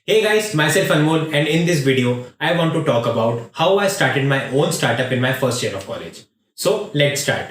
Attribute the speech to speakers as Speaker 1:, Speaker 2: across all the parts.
Speaker 1: Hey guys, myself Anmol, and in this video, I want to talk about how I started my own startup in my first year of college. So let's start.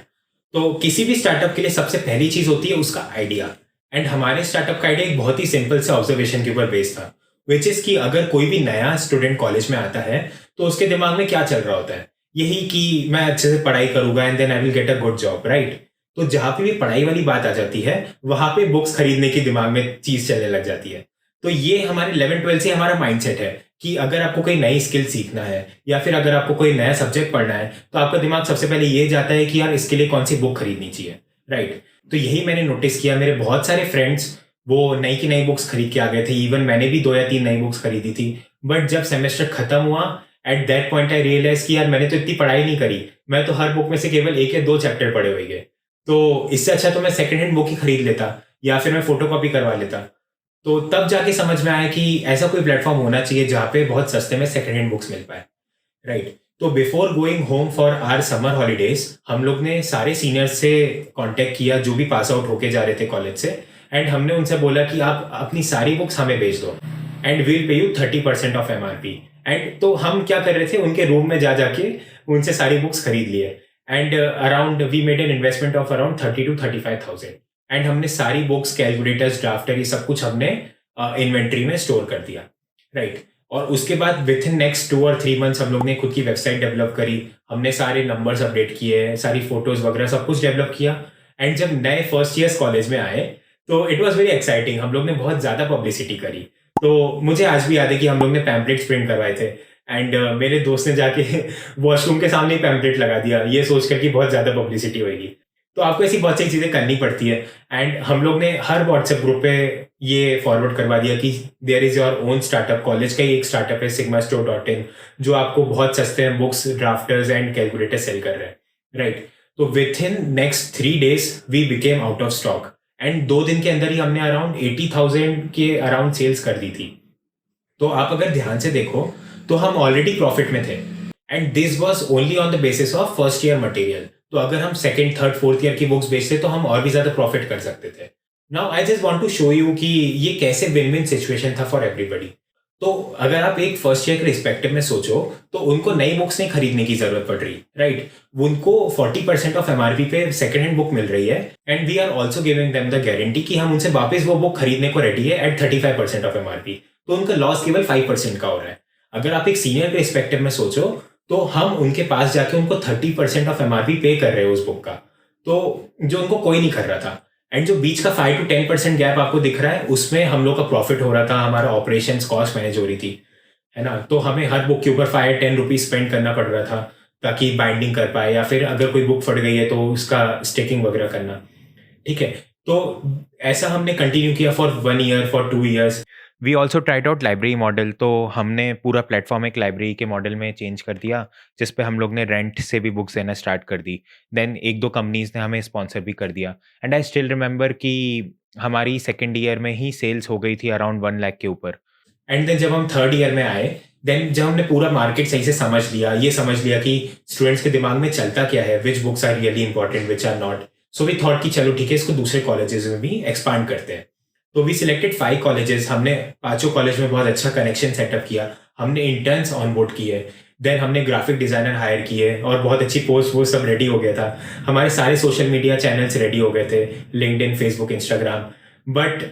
Speaker 1: तो किसी भी startup के लिए सबसे पहली चीज होती है उसका आइडिया. एंड हमारे स्टार्टअप का आइडिया एक बहुत ही सिंपल से ऑब्जर्वेशन के ऊपर बेस्ड था, विच इज कि अगर कोई भी नया स्टूडेंट कॉलेज में आता है तो उसके दिमाग में क्या चल रहा होता है, यही कि मैं अच्छे से पढ़ाई करूंगा and then I will get a good job, right. तो जहां पे भी पढ़ाई वाली बात आ जाती है वहां पे बुक्स खरीदने की दिमाग में चीज चलने लग जाती है. तो ये हमारे 11-12 से हमारा माइंडसेट है कि अगर आपको कोई नई स्किल सीखना है या फिर अगर आपको कोई नया सब्जेक्ट पढ़ना है तो आपका दिमाग सबसे पहले ये जाता है कि यार इसके लिए कौन सी बुक खरीदनी चाहिए, राइट. तो यही मैंने नोटिस किया. मेरे बहुत सारे फ्रेंड्स वो नई की नई बुक्स खरीद के आ गए थे. इवन मैंने भी 2 या 3 नई बुक्स खरीदी थी. बट जब सेमेस्टर खत्म हुआ, at that point I realize कि यार मैंने तो इतनी पढ़ाई नहीं करी, मैं तो हर बुक में से केवल 1 या 2 चैप्टर पढ़े हुए गए. तो इससे अच्छा तो मैं सेकेंड हैंड बुक ही खरीद लेता या फिर मैं फोटो कॉपी करवा लेता. तो तब जाके समझ में आया कि ऐसा कोई प्लेटफॉर्म होना चाहिए जहाँ पे बहुत सस्ते में सेकेंड हैंड बुक्स मिल पाए, राइट. तो before going home for our summer holidays हम लोग ने सारे सीनियर्स से कांटेक्ट किया जो भी पास आउट होके जा रहे थे कॉलेज से. एंड हमने उनसे बोला कि आप अपनी सारी बुक्स हमें भेज दो एंड वील पे यू 30% ऑफ MRP. एंड तो हम क्या कर रहे थे, उनके रूम में जा जाके उनसे सारी बुक्स खरीद लिए. And around we made an investment of around 30 to 35,000. And हमने सारी बुक्स, कैलकुलेटर्स, ड्राफ्टर, ये सब कुछ हमने इन्वेंट्री में स्टोर कर दिया, राइट. और उसके बाद विथ इन नेक्स्ट 2 और 3 मंथ्स हम लोग ने खुद की वेबसाइट डेवलप करी. हमने सारे नंबर्स अपडेट किए, सारी फोटोज वगैरह सब कुछ डेवलप किया. एंड जब नए फर्स्ट ईयर्स कॉलेज में आए तो इट वॉज वेरी एक्साइटिंग. हम लोग ने बहुत ज़्यादा पब्लिसिटी करी. तो मुझे आज भी याद है कि हम लोग ने पैम्पलेट्स प्रिंट करवाए थे. एंड मेरे दोस्त ने जाके वॉशरूम के सामने ही पैम्पलेट लगा दिया, ये सोचकर कि बहुत ज़्यादा पब्लिसिटी होगी. तो आपको ऐसी बहुत सी चीज़ें करनी पड़ती है. एंड हम लोग ने हर व्हाट्सएप ग्रुप पे ये फॉरवर्ड करवा दिया कि there is your own startup. College का ही एक स्टार्टअप है sigmastore.in जो आपको बहुत सस्ते में books, drafters and calculator sale कर रहे हैं, राइट. तो within next 3 days we became out of stock. And 2 दिन के अंदर ही हमने अराउंड 80,000 के अराउंड सेल्स कर दी थी. तो आप अगर ध्यान से देखो तो हम ऑलरेडी प्रॉफिट में थे. And this was only on the basis of first year material. तो अगर हम सेकंड, थर्ड, फोर्थ ईयर की बुक्स बेचते तो हम और भी ज्यादा प्रॉफिट कर सकते थे. Now I just want to show you कि ये कैसे विन विन सिचुएशन था फॉर एवरीबडी. तो अगर आप एक फर्स्ट ईयर के रिस्पेक्टिव में सोचो तो उनको नई बुक्स नहीं खरीदने की जरूरत पड़ रही, राइट. उनको 40% ऑफ MRP पे सेकंड हैंड बुक मिल रही है. And we are also giving them the guarantee कि हम उनसे वापस वो बुक खरीदने को रेडी है एट 35% ऑफ MRP. तो उनका लॉस केवल 5% का हो रहा है. अगर आप एक सीनियर के रिस्पेक्टिव में सोचो तो हम उनके पास जाके उनको 30% ऑफ MRP पे कर रहे हैं उस बुक का, तो जो उनको कोई नहीं कर रहा था. एंड जो बीच का 5 to 10% गैप आपको दिख रहा है उसमें हम लोग का प्रॉफिट हो रहा था, हमारा ऑपरेशन कॉस्ट मैनेज हो रही थी, है ना. तो हमें हर बुक के ऊपर 5-10 रुपीज स्पेंड करना पड़ रहा था ताकि बाइंडिंग कर पाए, या फिर अगर कोई बुक फट गई है तो उसका स्टिकिंग वगैरह करना, ठीक है. तो ऐसा हमने कंटिन्यू किया for 1 year, for 2 years. We also tried out library model. तो हमने पूरा प्लेटफॉर्म एक लाइब्रेरी के मॉडल में चेंज कर दिया जिस पे हम लोग ने रेंट से भी बुक्स देना स्टार्ट कर दी. देन 1-2 कंपनीज ने हमें स्पॉन्सर भी कर दिया. एंड आई स्टिल रिमेंबर कि हमारी सेकेंड ईयर में ही सेल्स हो गई थी अराउंड 1 लाख के ऊपर. एंड देन जब हम थर्ड ईयर में आए, देन जब हमने पूरा मार्केट सही से समझ लिया, ये समझ लिया कि स्टूडेंट्स के दिमाग में चलता क्या है, which books are really important, which are not. So we thought कि चलो ठीक है, इसको दूसरे कॉलेजेस में भी एक्सपांड करते हैं. तो वी सिलेक्टेड 5 कॉलेजेस. हमने 5 कॉलेज में बहुत अच्छा कनेक्शन सेटअप किया. हमने इंटर्न्स ऑनबोर्ड किए. देन हमने ग्राफिक डिजाइनर हायर किए और बहुत अच्छी पोस्ट वो सब रेडी हो गया था. हमारे सारे सोशल मीडिया चैनल्स रेडी हो गए थे, LinkedIn, Facebook, Instagram. But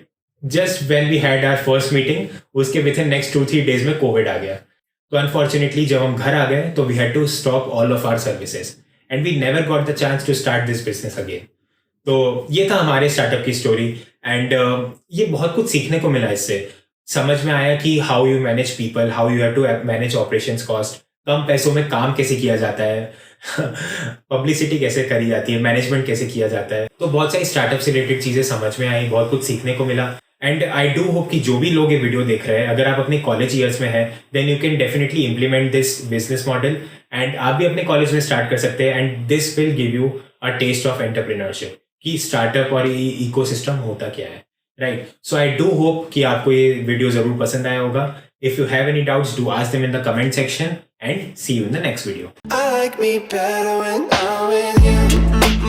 Speaker 1: just when we had our first meeting, उसके विद इन नेक्स्ट 2-3 days में कोविड आ गया. तो अनफॉर्चुनेटली जब हम घर आ गए तो we had to stop all of our services and we never got the chance to start this business again. तो ये था हमारे स्टार्टअप की स्टोरी. एंड ये बहुत कुछ सीखने को मिला इससे. समझ में आया कि how you manage people, how you have to manage operations cost, कम पैसों में काम कैसे किया जाता है, पब्लिसिटी कैसे करी जाती है, मैनेजमेंट कैसे किया जाता है. तो बहुत सारी स्टार्टअप से रिलेटेड चीज़ें समझ में आई, बहुत कुछ सीखने को मिला. एंड आई डू होप कि जो भी लोग ये वीडियो देख रहे हैं, अगर आप अपने कॉलेज ईयर्स में हैं then you can definitely implement this business model. And आप भी अपने कॉलेज में स्टार्ट कर सकते हैं. And this will give you a taste of entrepreneurship कि स्टार्टअप और इकोसिस्टम होता क्या है, right. So I do hope कि आपको ये वीडियो जरूर पसंद आया होगा. If you have any doubts, do ask them in the comment section and see you in the next video.
Speaker 2: I like me better when I'm with you.